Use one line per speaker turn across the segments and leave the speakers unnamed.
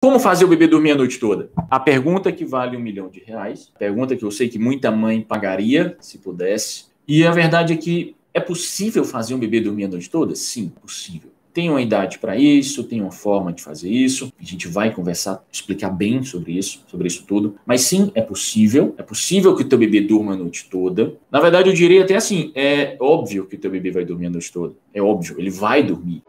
Como fazer o bebê dormir a noite toda? A pergunta que vale R$1 milhão, a pergunta que eu sei que muita mãe pagaria, se pudesse. E a verdade é que é possível fazer um bebê dormir a noite toda? Sim, possível. Tem uma idade para isso, tem uma forma de fazer isso. A gente vai conversar, explicar bem sobre isso tudo. Mas sim, é possível que o teu bebê durma a noite toda. Na verdade, eu diria até assim, é óbvio que o teu bebê vai dormir a noite toda. É óbvio, ele vai dormir.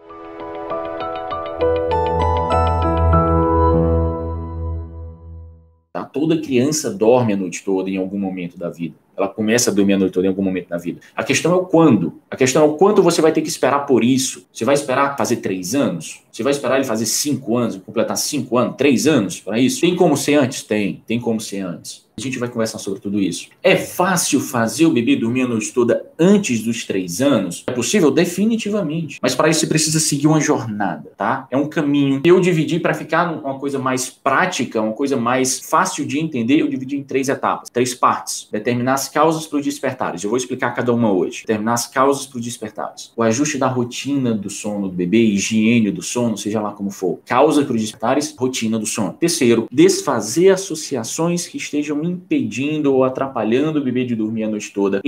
Tá? Toda criança dorme a noite toda em algum momento da vida. Ela começa a dormir a noite toda em algum momento da vida. A questão é o quando. A questão é o quanto você vai ter que esperar por isso. Você vai esperar fazer 3 anos? Você vai esperar ele fazer 5 anos, completar 5 anos, 3 anos para isso? Tem como ser antes? Tem como ser antes. A gente vai conversar sobre tudo isso. É fácil fazer o bebê dormir a noite toda antes dos 3 anos? É possível? Definitivamente. Mas para isso você precisa seguir uma jornada, tá? É um caminho. Eu dividi para ficar uma coisa mais prática, uma coisa mais fácil de entender, eu dividi em 3 etapas, 3 partes. Determinar as causas para os despertares. Eu vou explicar cada uma hoje. Determinar as causas para os despertares. O ajuste da rotina do sono do bebê, higiene do sono, seja lá como for. Causa para os despertares, rotina do sono. Terceiro, desfazer associações que estejam impedindo ou atrapalhando o bebê de dormir a noite toda.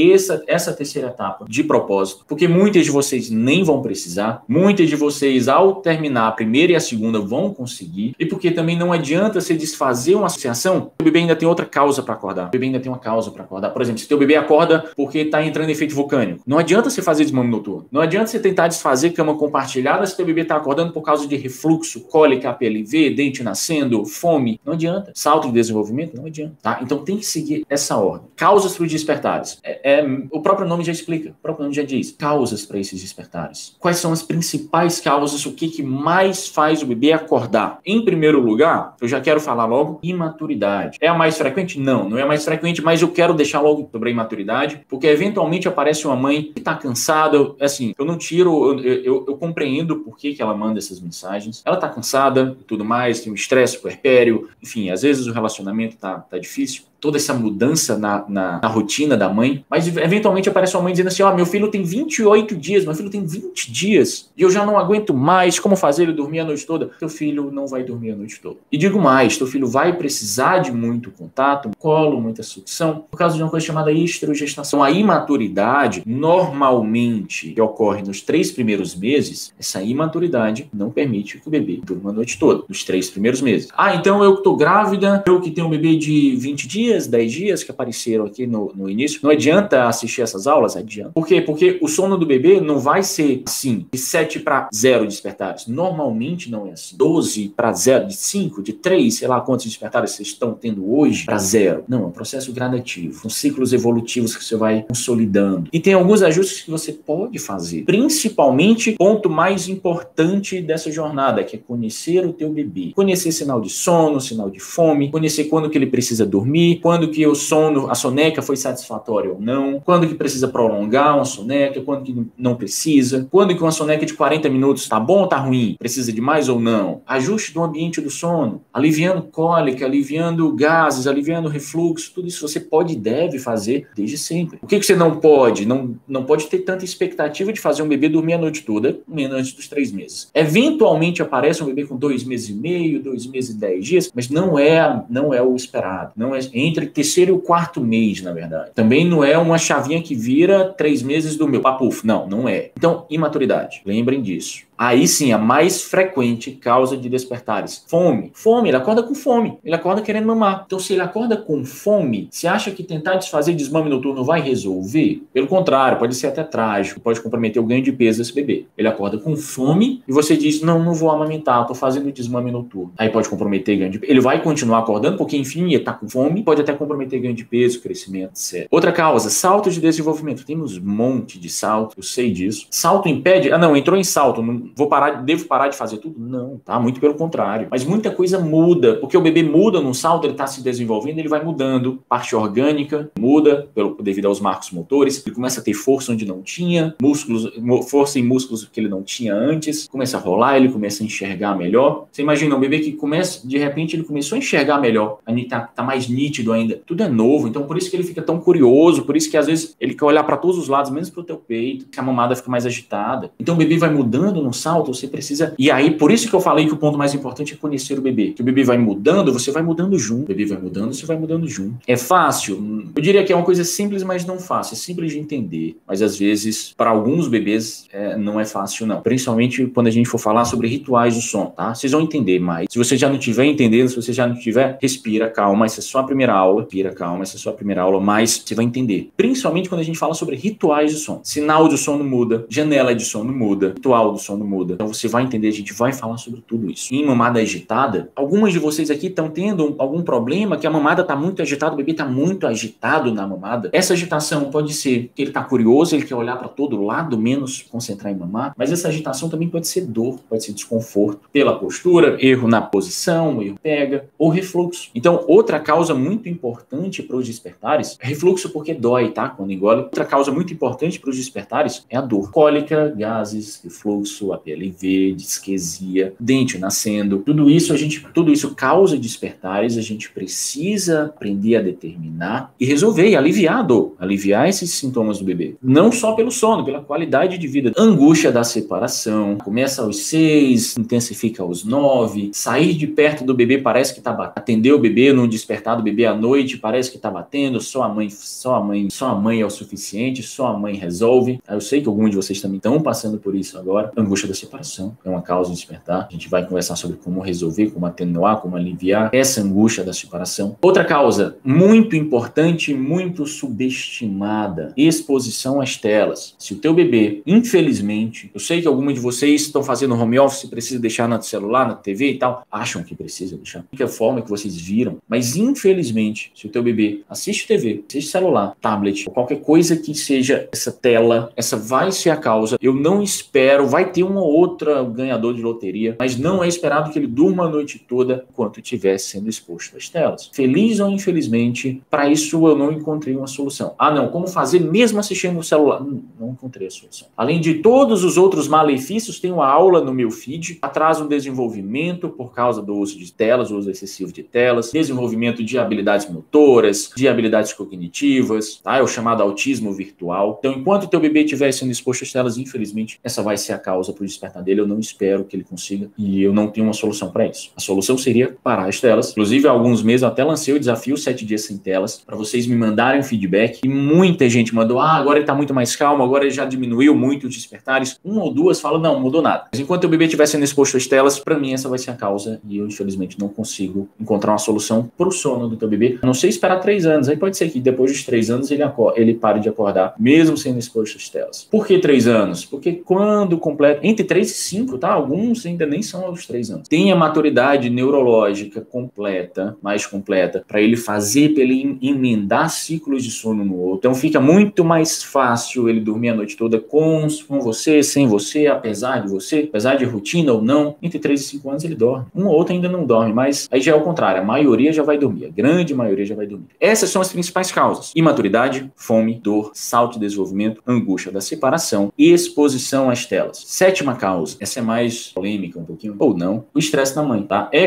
Essa terceira etapa, de propósito, porque muitas de vocês nem vão precisar, muitas de vocês, ao terminar a primeira e a segunda, vão conseguir, e porque também não adianta você desfazer uma associação, o bebê ainda tem outra causa para acordar. O bebê ainda tem uma causa para acordar. Por exemplo, se teu bebê acorda porque está entrando em efeito vulcânico, não adianta você fazer desmame noturno. Não adianta você tentar desfazer cama compartilhada se teu bebê está acordando por causa de refluxo, cólica, APLV, dente nascendo, fome. Não adianta. Salto de desenvolvimento? Não adianta. Tá? Então tem que seguir essa ordem. Causas para os despertares. O próprio nome já explica. O próprio nome já diz. Causas para esses despertares. Quais são as principais causas? O que mais faz o bebê acordar? Em primeiro lugar, eu já quero falar logo, imaturidade. É a mais frequente? Não é a mais frequente, mas eu quero deixar logo sobre a imaturidade, porque eventualmente aparece uma mãe que está cansada. Assim, eu não tiro, eu compreendo por que ela manda essas mensagens. Ela está cansada e tudo mais, tem um estresse puerpério, enfim, às vezes o relacionamento tá difícil. Toda essa mudança na rotina da mãe, mas eventualmente aparece uma mãe dizendo assim, meu filho tem 28 dias, meu filho tem 20 dias, e eu já não aguento mais, como fazer ele dormir a noite toda? Teu filho não vai dormir a noite toda. E digo mais, teu filho vai precisar de muito contato, colo, muita sucção, por causa de uma coisa chamada estrogestação. A imaturidade, normalmente, que ocorre nos 3 primeiros meses, essa imaturidade não permite que o bebê durma a noite toda, nos 3 primeiros meses. Então eu que tô grávida, eu que tenho um bebê de 20 dias, 10 dias que apareceram aqui no início, não adianta assistir essas aulas? Adianta. Por quê? Porque o sono do bebê não vai ser assim, de 7 para 0 despertares. Normalmente não é assim. 12 para 0, de 5, de 3, sei lá quantos despertares vocês estão tendo hoje para 0. Não, é um processo gradativo. São ciclos evolutivos que você vai consolidando. E tem alguns ajustes que você pode fazer. Principalmente, ponto mais importante dessa jornada, que é conhecer o teu bebê. Conhecer sinal de sono, sinal de fome, conhecer quando que ele precisa dormir, quando que o sono, a soneca foi satisfatória ou não, quando que precisa prolongar uma soneca, quando que não precisa, quando que uma soneca de 40 minutos tá bom ou tá ruim, precisa de mais ou não. Ajuste do ambiente do sono, aliviando cólica, aliviando gases, aliviando refluxo, tudo isso você pode e deve fazer desde sempre. O que você não pode? Não pode ter tanta expectativa de fazer um bebê dormir a noite toda, menos antes dos 3 meses. Eventualmente aparece um bebê com 2 meses e meio, 2 meses e 10 dias, mas não é o esperado. Não é entre o 3º e o 4º mês, na verdade. Também não é uma chavinha que vira 3 meses do meu papuf. Não é. Então, imaturidade. Lembrem disso. Aí sim, a mais frequente causa de despertares. Fome. Fome, ele acorda com fome. Ele acorda querendo mamar. Então, se ele acorda com fome, você acha que tentar desfazer desmame noturno vai resolver? Pelo contrário, pode ser até trágico. Pode comprometer o ganho de peso desse bebê. Ele acorda com fome e você diz, não vou amamentar, tô fazendo desmame noturno. Aí pode comprometer ganho de peso. Ele vai continuar acordando porque, enfim, ele tá com fome. Pode até comprometer ganho de peso, crescimento, etc. Outra causa, salto de desenvolvimento. Temos um monte de salto, eu sei disso. Salto impede? Entrou em salto, devo parar de fazer tudo? Não, tá? Muito pelo contrário. Mas muita coisa muda, porque o bebê muda num salto, ele está se desenvolvendo, ele vai mudando. Parte orgânica muda devido aos marcos motores, ele começa a ter força onde não tinha, força em músculos que ele não tinha antes, começa a rolar, ele começa a enxergar melhor. Você imagina um bebê que de repente ele começou a enxergar melhor, tá mais nítido ainda. Tudo é novo, então por isso que ele fica tão curioso, por isso que às vezes ele quer olhar para todos os lados, menos para o teu peito, que a mamada fica mais agitada. Então o bebê vai mudando num salto, você precisa... E aí, por isso que eu falei que o ponto mais importante é conhecer o bebê. Que o bebê vai mudando, você vai mudando junto. O bebê vai mudando, você vai mudando junto. É fácil? Eu diria que é uma coisa simples, mas não fácil. É simples de entender. Mas às vezes, para alguns bebês, não é fácil, não. Principalmente quando a gente for falar sobre rituais do sono, tá? Vocês vão entender mais. Se você já não estiver entendendo, se você já não tiver, respira, calma. Essa é só a primeira aula. Respira, calma. Essa é só a primeira aula, mas você vai entender. Principalmente quando a gente fala sobre rituais de sono. Sinal de sono muda, janela de sono muda, ritual do sono muda. Então você vai entender, a gente vai falar sobre tudo isso. Em mamada agitada, algumas de vocês aqui estão tendo algum problema, que a mamada está muito agitada, o bebê está muito agitado na mamada. Essa agitação pode ser que ele está curioso, ele quer olhar para todo lado, menos concentrar em mamar, mas essa agitação também pode ser dor, pode ser desconforto pela postura, erro na posição, erro pega, ou refluxo. Então, outra causa muito importante para os despertares, refluxo porque dói, tá? Quando engole. Outra causa muito importante para os despertares é a dor. Cólica, gases, refluxo, APLV, disquesia, dente nascendo. Tudo isso causa despertares, a gente precisa aprender a determinar e resolver, e aliviar a dor, aliviar esses sintomas do bebê. Não só pelo sono, pela qualidade de vida. Angústia da separação, começa aos 6, intensifica aos 9, sair de perto do bebê parece que tá batendo, atender o bebê, não despertar do bebê à noite, parece que tá batendo, só a mãe é o suficiente, só a mãe resolve. Eu sei que alguns de vocês também estão passando por isso agora. Angústia da separação é uma causa de despertar. A gente vai conversar sobre como resolver, como atenuar, como aliviar essa angústia da separação. Outra causa muito importante, muito subestimada, exposição às telas. Se o teu bebê, infelizmente, eu sei que alguns de vocês estão fazendo home office, precisa deixar no celular, na TV e tal, acham que precisa deixar. De que forma que vocês viram, mas infelizmente, se o teu bebê assiste TV, assiste celular, tablet, ou qualquer coisa que seja essa tela, essa vai ser a causa. Eu não espero, vai ter uma outra ganhador de loteria, mas não é esperado que ele durma a noite toda enquanto estiver sendo exposto às telas. Feliz ou infelizmente, para isso eu não encontrei uma solução. Ah não, como fazer mesmo assistindo no celular? Não encontrei a solução. Além de todos os outros malefícios, tem uma aula no meu feed, atrasa o desenvolvimento por causa do uso de telas, o uso excessivo de telas, desenvolvimento de habilidades motoras, de habilidades cognitivas, tá? É o chamado autismo virtual. Então, enquanto o teu bebê estiver sendo exposto às telas, infelizmente, essa vai ser a causa para o despertar dele. Eu não espero que ele consiga e eu não tenho uma solução para isso. A solução seria parar as telas. Inclusive, há alguns meses eu até lancei o desafio 7 dias sem telas, para vocês me mandarem feedback. E muita gente mandou, agora ele está muito mais calmo, agora ele já diminuiu muito os despertares. Uma ou duas falam, não mudou nada. Mas enquanto o bebê estiver sendo exposto às telas, para mim essa vai ser a causa e eu, infelizmente, não consigo encontrar uma solução para o sono do teu bebê. A não sei esperar 3 anos. Aí pode ser que depois dos 3 anos ele pare de acordar, mesmo sendo exposto às telas. Por que 3 anos? Porque quando completa, entre 3 e 5, tá? Alguns ainda nem são aos 3 anos. Tem a maturidade neurológica completa, mais completa, para ele fazer, para ele emendar ciclos de sono no outro. Então fica muito mais fácil ele dormir a noite toda com você, sem você, apesar de você, apesar de rotina ou não. Entre 3 e 5 anos ele dorme. Um ou outro ainda não dorme, mas aí já é o contrário. A maioria já vai dormir. A grande maioria já vai dormir. Essas são as principais causas. Imaturidade, fome, dor, salto de desenvolvimento, angústia da separação e exposição às telas. 7ª causa, essa é mais polêmica um pouquinho, ou não, o estresse da mãe, tá? É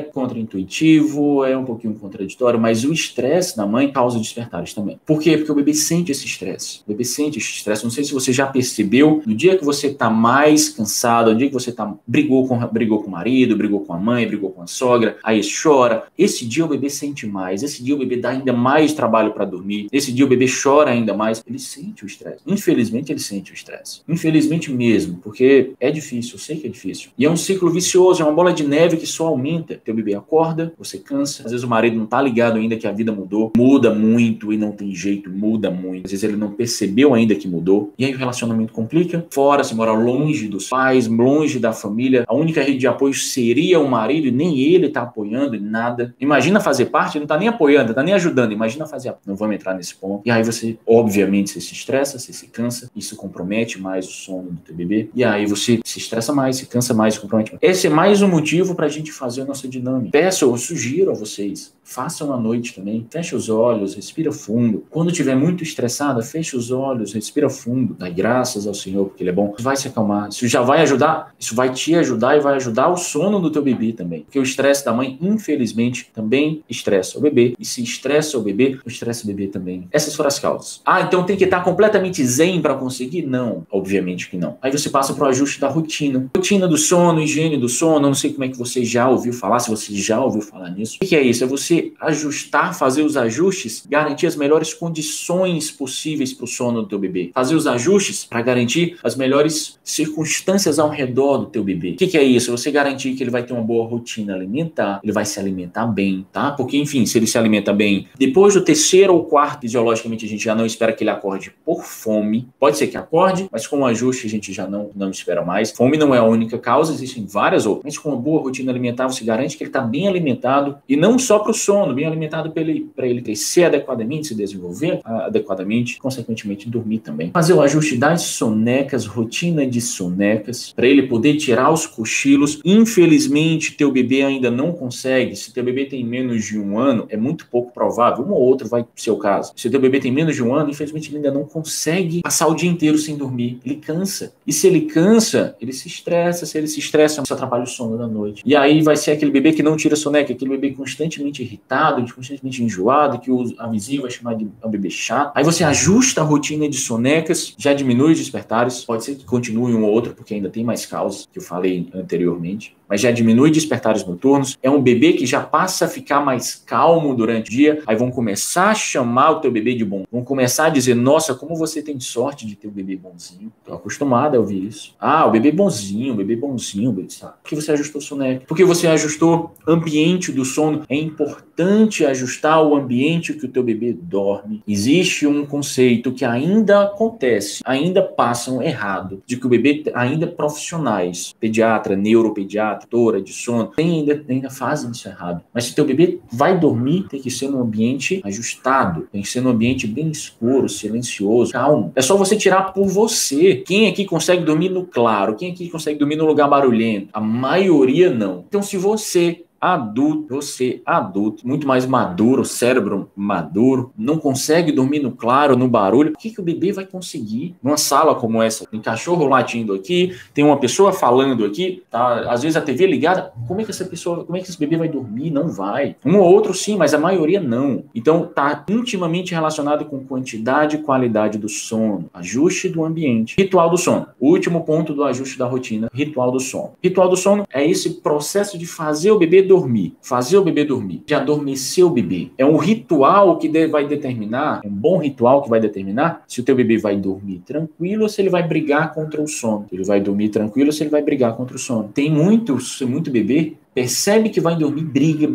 contraintuitivo, é um pouquinho contraditório, mas o estresse da mãe causa despertares também. Por quê? Porque o bebê sente esse estresse. O bebê sente esse estresse. Não sei se você já percebeu, no dia que você tá mais cansado, no dia que você brigou com o marido, brigou com a mãe, brigou com a sogra, aí chora. Esse dia o bebê sente mais. Esse dia o bebê dá ainda mais trabalho para dormir. Esse dia o bebê chora ainda mais. Ele sente o estresse. Infelizmente, ele sente o estresse. Infelizmente mesmo, porque é difícil, eu sei que é difícil. E é um ciclo vicioso, é uma bola de neve que só aumenta. Teu bebê acorda, você cansa. Às vezes o marido não tá ligado ainda que a vida mudou. Muda muito e não tem jeito, muda muito. Às vezes ele não percebeu ainda que mudou. E aí o relacionamento complica. Fora, se mora longe dos pais, longe da família. A única rede de apoio seria o marido e nem ele tá apoiando em nada. Imagina fazer parte, não tá nem apoiando, não tá nem ajudando. Imagina fazer. Não vamos entrar nesse ponto. E aí você, obviamente, você se estressa, você se cansa. Isso compromete mais o sono do teu bebê. E aí você se estressa mais, se cansa mais, se compromete mais. Esse é mais um motivo pra gente fazer a nossa dinâmica. Eu sugiro a vocês, façam à noite também. Fecha os olhos, respira fundo. Quando estiver muito estressada, fecha os olhos, respira fundo. Dá graças ao Senhor, porque Ele é bom. Isso vai se acalmar. Isso já vai ajudar. Isso vai te ajudar e vai ajudar o sono do teu bebê também. Porque o estresse da mãe, infelizmente, também estressa o bebê. E se estressa o bebê estressa o bebê também. Essas foram as causas. Ah, então tem que estar completamente zen para conseguir? Não, obviamente que não. Aí você passa para o ajuste da rotina. Rotina do sono, higiene do sono. Não sei como é que você já ouviu falar, se você já ouviu falar nisso. O que é isso? É você ajustar, fazer os ajustes, garantir as melhores condições possíveis para o sono do teu bebê. Fazer os ajustes para garantir as melhores circunstâncias ao redor do teu bebê. O que é isso? Você garantir que ele vai ter uma boa rotina alimentar, ele vai se alimentar bem, tá? Porque, enfim, se ele se alimenta bem, depois do terceiro ou quarto, fisiologicamente a gente já não espera que ele acorde por fome. Pode ser que acorde, mas com o ajuste a gente já não espera mais. Fome não é a única causa, existem várias outras. Mas com uma boa rotina alimentar, você garante que ele está bem alimentado, e não só para o sono, bem alimentado para ele crescer adequadamente, se desenvolver adequadamente, consequentemente dormir também. Fazer o ajuste das sonecas, rotina de sonecas, para ele poder tirar os cochilos. Infelizmente, teu bebê ainda não consegue. Se teu bebê tem menos de 1 ano, é muito pouco provável. Um ou outro vai ser o caso. Se teu bebê tem menos de 1 ano, infelizmente ele ainda não consegue passar o dia inteiro sem dormir. Ele cansa. E se ele cansa, ele se estressa. Se ele se estressa, isso atrapalha o sono da noite. E aí vai ser aquele bebê que não tira soneca, aquele bebê constantemente irritado, constantemente enjoado, que a vizinha vai chamar de um bebê chato. Aí você ajusta a rotina de sonecas, já diminui os despertares. Pode ser que continue um ou outro, porque ainda tem mais causas que eu falei anteriormente. Mas já diminui despertares noturnos. É um bebê que já passa a ficar mais calmo durante o dia. Aí vão começar a chamar o teu bebê de bom. Vão começar a dizer, nossa, como você tem sorte de ter um bebê bonzinho. Tô acostumado a ouvir isso. Ah, o bebê bonzinho, o bebê bonzinho, o bebê sabe. Porque você ajustou soneca. Porque você ajustou ambiente do sono. É importante ajustar o ambiente que o teu bebê dorme. Existe um conceito que ainda acontece, ainda passam errado, de que o bebê, ainda profissionais, pediatra, neuropediatra, de sono, ainda fazem isso errado. Mas se teu bebê vai dormir, tem que ser num ambiente ajustado, tem que ser num ambiente bem escuro, silencioso, calmo. É só você tirar por você. Quem aqui consegue dormir no claro? Quem aqui consegue dormir num lugar barulhento? A maioria não. Então, se você adulto, muito mais maduro, cérebro maduro, não consegue dormir no claro, no barulho, o que o bebê vai conseguir? Numa sala como essa, tem cachorro latindo aqui, tem uma pessoa falando aqui, tá? Às vezes a TV ligada, como é que esse bebê vai dormir? Não vai. Um ou outro sim, mas a maioria não. Então tá intimamente relacionado com quantidade e qualidade do sono, ajuste do ambiente, ritual do sono. O último ponto do ajuste da rotina, ritual do sono. Ritual do sono é esse processo de fazer o bebê dormir, de adormecer o bebê. É um ritual que vai determinar, um bom ritual que vai determinar se o teu bebê vai dormir tranquilo ou se ele vai brigar contra o sono. Ele vai dormir tranquilo ou se ele vai brigar contra o sono. Tem muito bebê percebe que vai dormir, briga,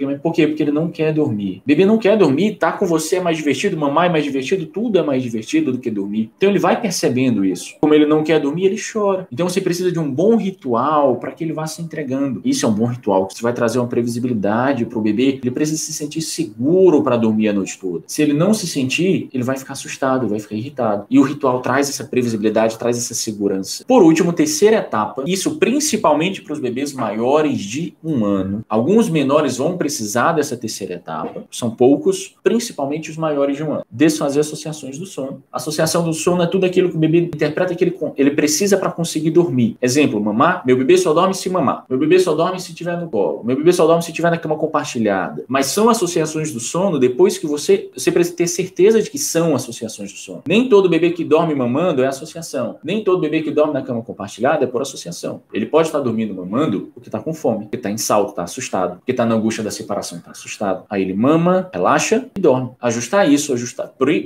mas por quê? Porque ele não quer dormir. Bebê não quer dormir, tá com você é mais divertido, mamãe é mais divertido, tudo é mais divertido do que dormir. Então ele vai percebendo isso. Como ele não quer dormir, ele chora. Então você precisa de um bom ritual para que ele vá se entregando. Isso é um bom ritual, que você vai trazer uma previsibilidade pro bebê. Ele precisa se sentir seguro para dormir a noite toda. Se ele não se sentir, ele vai ficar assustado, vai ficar irritado. E o ritual traz essa previsibilidade, traz essa segurança. Por último, terceira etapa, isso principalmente para os bebês maiores de 1 ano. Alguns menores vão precisar dessa terceira etapa, são poucos, principalmente os maiores de 1 ano. Desfazer associações do sono. Associação do sono é tudo aquilo que o bebê interpreta que ele precisa para conseguir dormir. Exemplo, mamar, meu bebê só dorme se mamar. Meu bebê só dorme se estiver no colo. Meu bebê só dorme se estiver na cama compartilhada. Mas são associações do sono depois que você precisa ter certeza de que são associações do sono. Nem todo bebê que dorme mamando é associação. Nem todo bebê que dorme na cama compartilhada é por associação. Ele pode estar dormindo mamando porque está com fome, porque está em salto, está assustado, porque está na angústia da separação, está assustado. Aí ele mama, relaxa e dorme. Ajustar isso,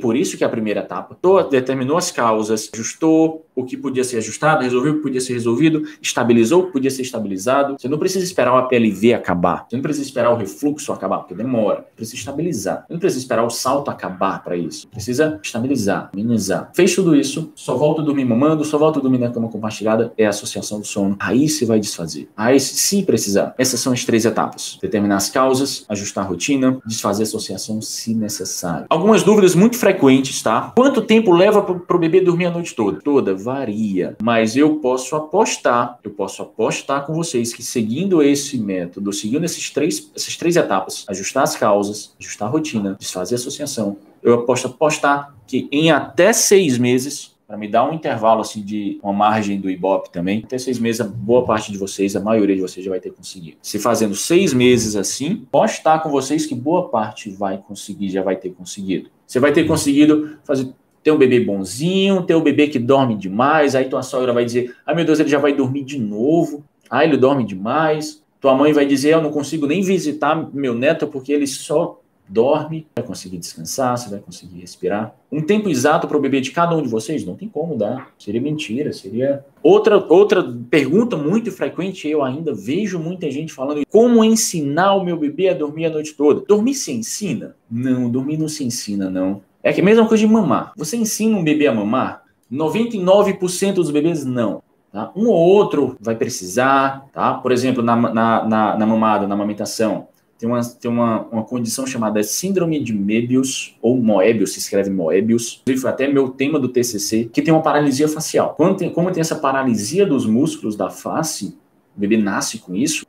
Por isso que a primeira etapa determinou as causas, ajustou o que podia ser ajustado, resolveu o que podia ser resolvido, estabilizou o que podia ser estabilizado. Você não precisa esperar o APLV acabar. Você não precisa esperar o refluxo acabar, porque demora. Você precisa estabilizar. Você não precisa esperar o salto acabar para isso. Você precisa estabilizar, minimizar. Fez tudo isso, só volta a dormir mamando, só volta a dormir na cama compartilhada, é a associação do sono. Aí você vai desfazer. Aí, se precisar. Essas são as 3 etapas. Determinar as causas, ajustar a rotina, desfazer a associação se necessário. Algumas dúvidas muito frequentes, tá? Quanto tempo leva pro bebê dormir a noite toda? varia, mas eu posso apostar com vocês que seguindo esse método, seguindo essas três etapas, ajustar as causas, ajustar a rotina, desfazer a associação, eu posso apostar que em até 6 meses, para me dar um intervalo assim de uma margem do Ibope também, até 6 meses a boa parte de vocês, a maioria de vocês já vai ter conseguido. Se fazendo 6 meses assim, posso estar com vocês que boa parte vai conseguir, já vai ter conseguido. Você vai ter conseguido ter um bebê bonzinho, ter um bebê que dorme demais, aí tua sogra vai dizer, meu Deus, ele já vai dormir de novo, ele dorme demais. Tua mãe vai dizer, eu não consigo nem visitar meu neto porque ele só dorme. Vai conseguir descansar, você vai conseguir respirar. Um tempo exato para o bebê de cada um de vocês? Não tem como dar. Seria mentira, seria... Outra pergunta muito frequente, eu ainda vejo muita gente falando, como ensinar o meu bebê a dormir a noite toda? Dormir se ensina? Não, dormir não se ensina, não. É que é a mesma coisa de mamar. Você ensina um bebê a mamar? 99% dos bebês não. Tá? Um ou outro vai precisar, tá? Por exemplo, na mamada, na amamentação, tem uma condição chamada síndrome de Möbius, ou Moebius, se escreve Moebius. Foi até meu tema do TCC, que tem uma paralisia facial. Como tem essa paralisia dos músculos da face, o bebê nasce com isso,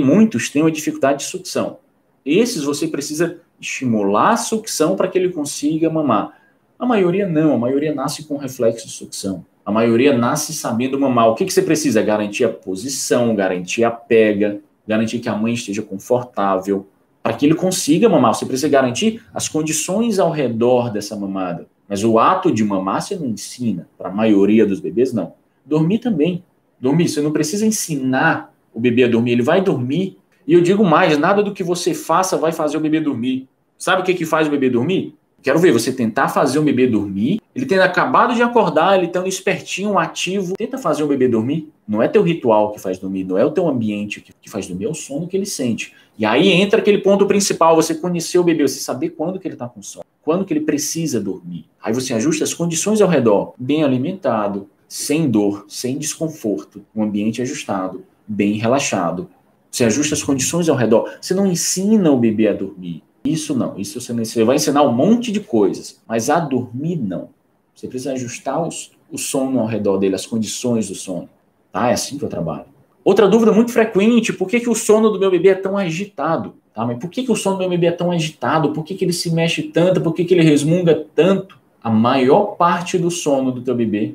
muitos têm uma dificuldade de sucção. Esses você precisa estimular a sucção para que ele consiga mamar. A maioria não, a maioria nasce com reflexo de sucção. A maioria nasce sabendo mamar. O que você precisa? Garantir a posição, garantir a pega, garantir que a mãe esteja confortável, para que ele consiga mamar. Você precisa garantir as condições ao redor dessa mamada. Mas o ato de mamar você não ensina. Para a maioria dos bebês, não. Dormir também. Dormir, você não precisa ensinar o bebê a dormir, ele vai dormir. E eu digo mais, nada do que você faça vai fazer o bebê dormir. Sabe o que faz o bebê dormir? Quero ver você tentar fazer o bebê dormir, ele tendo acabado de acordar, ele estando espertinho, ativo, tenta fazer o bebê dormir. Não é teu ritual que faz dormir, não é o teu ambiente que faz dormir, é o sono que ele sente. E aí entra aquele ponto principal, você conhecer o bebê, você saber quando que ele está com sono, quando que ele precisa dormir. Aí você ajusta as condições ao redor, bem alimentado, sem dor, sem desconforto, um ambiente ajustado, bem relaxado. Você ajusta as condições ao redor. Você não ensina o bebê a dormir. Isso não. Isso você vai ensinar um monte de coisas. Mas a dormir, não. Você precisa ajustar o sono ao redor dele, as condições do sono. Tá? É assim que eu trabalho. Outra dúvida muito frequente, por que o sono do meu bebê é tão agitado? Tá? Mas por que o sono do meu bebê é tão agitado? Por que ele se mexe tanto? Por que ele resmunga tanto? A maior parte do sono do teu bebê,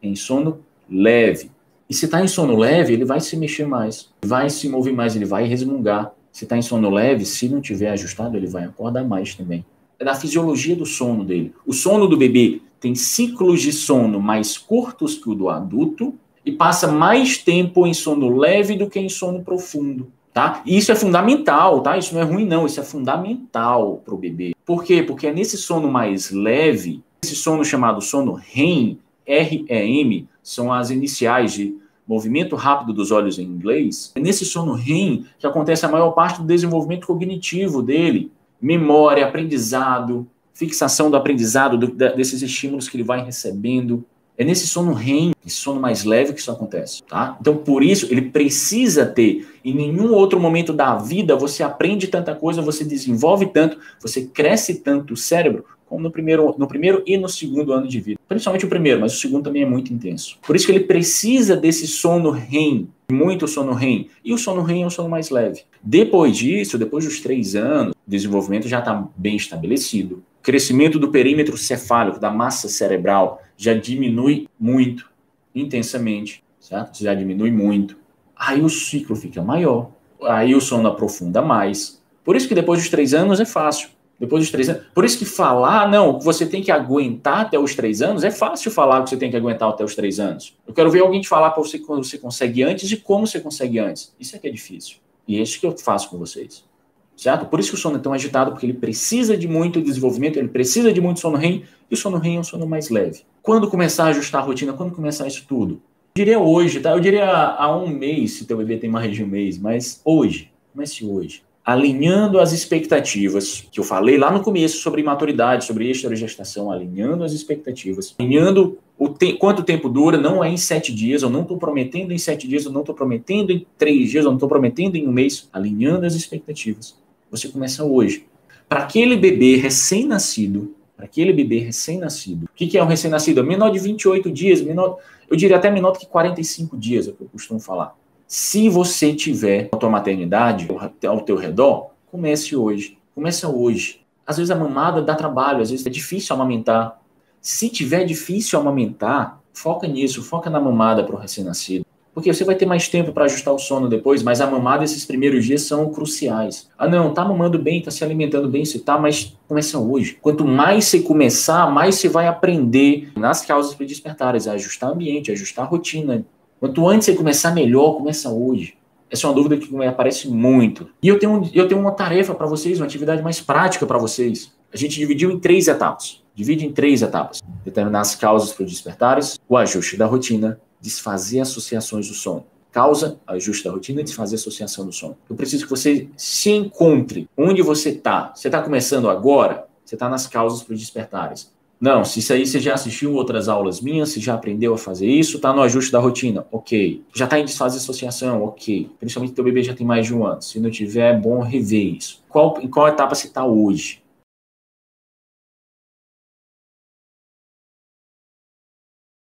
é em sono leve. E se está em sono leve, ele vai se mexer mais, vai se mover mais, ele vai resmungar. Se está em sono leve, se não tiver ajustado, ele vai acordar mais também. É da fisiologia do sono dele. O sono do bebê tem ciclos de sono mais curtos que o do adulto e passa mais tempo em sono leve do que em sono profundo. Tá? E isso é fundamental, tá? Isso não é ruim, não. Isso é fundamental para o bebê. Por quê? Porque é nesse sono mais leve, esse sono chamado sono REM, REM, são as iniciais de movimento rápido dos olhos em inglês. É nesse sono REM que acontece a maior parte do desenvolvimento cognitivo dele. Memória, aprendizado, fixação do aprendizado, desses estímulos que ele vai recebendo. É nesse sono REM, esse sono mais leve, que isso acontece. Tá? Então, por isso, ele precisa ter. Em nenhum outro momento da vida você aprende tanta coisa, você desenvolve tanto, você cresce tanto o cérebro, como no primeiro e no segundo ano de vida. Principalmente o primeiro, mas o segundo também é muito intenso. Por isso que ele precisa desse sono REM, muito sono REM. E o sono REM é um sono mais leve. Depois disso, depois dos 3 anos, o desenvolvimento já está bem estabelecido. O crescimento do perímetro cefálico, da massa cerebral, já diminui muito, intensamente, certo? Já diminui muito. Aí o ciclo fica maior. Aí o sono aprofunda mais. Por isso que depois dos 3 anos é fácil. Depois dos 3 anos. Por isso que falar, não, você tem que aguentar até os 3 anos, é fácil falar que você tem que aguentar até os 3 anos. Eu quero ver alguém te falar para você quando você consegue antes e como você consegue antes. Isso é que é difícil. E é isso que eu faço com vocês. Certo? Por isso que o sono é tão agitado, porque ele precisa de muito desenvolvimento, ele precisa de muito sono REM, e o sono REM é um sono mais leve. Quando começar a ajustar a rotina, quando começar isso tudo? Eu diria hoje, tá? Eu diria há 1 mês, se teu bebê tem mais de 1 mês, mas hoje, comece hoje. Alinhando as expectativas, que eu falei lá no começo sobre maturidade, sobre extragestação, alinhando as expectativas, alinhando quanto tempo dura, não é em 7 dias, eu não estou prometendo em 7 dias, eu não estou prometendo em 3 dias, eu não estou prometendo em 1 mês, alinhando as expectativas. Você começa hoje. Para aquele bebê recém-nascido, para aquele bebê recém-nascido. O que é um recém-nascido? Menor de 28 dias, eu diria até menor do que 45 dias, é o que eu costumo falar. Se você tiver a tua maternidade ao teu redor, comece hoje. Começa hoje. Às vezes a mamada dá trabalho, às vezes é difícil amamentar. Se tiver difícil amamentar, foca nisso, foca na mamada para o recém-nascido. Porque você vai ter mais tempo para ajustar o sono depois, mas a mamada esses primeiros dias são cruciais. Ah não, tá mamando bem, tá se alimentando bem, você tá, mas começa hoje. Quanto mais você começar, mais você vai aprender nas causas predispertárias, a ajustar o ambiente, a ajustar a rotina. Quanto antes você começar, melhor, começa hoje. Essa é uma dúvida que me aparece muito. E eu tenho uma tarefa para vocês, uma atividade mais prática para vocês. A gente dividiu em 3 etapas. Divide em 3 etapas. Determinar as causas predispertárias, o ajuste da rotina, desfazer associações do sono. Causa, ajuste da rotina e desfazer associação do sono. Eu preciso que você se encontre onde você está. Você está começando agora? Você está nas causas predispertárias. Não, se isso aí você já assistiu outras aulas minhas, você já aprendeu a fazer isso, está no ajuste da rotina, ok. Já está em desfazer associação, ok. Principalmente teu bebê já tem mais de 1 ano. Se não tiver, é bom rever isso. Em qual etapa você está hoje?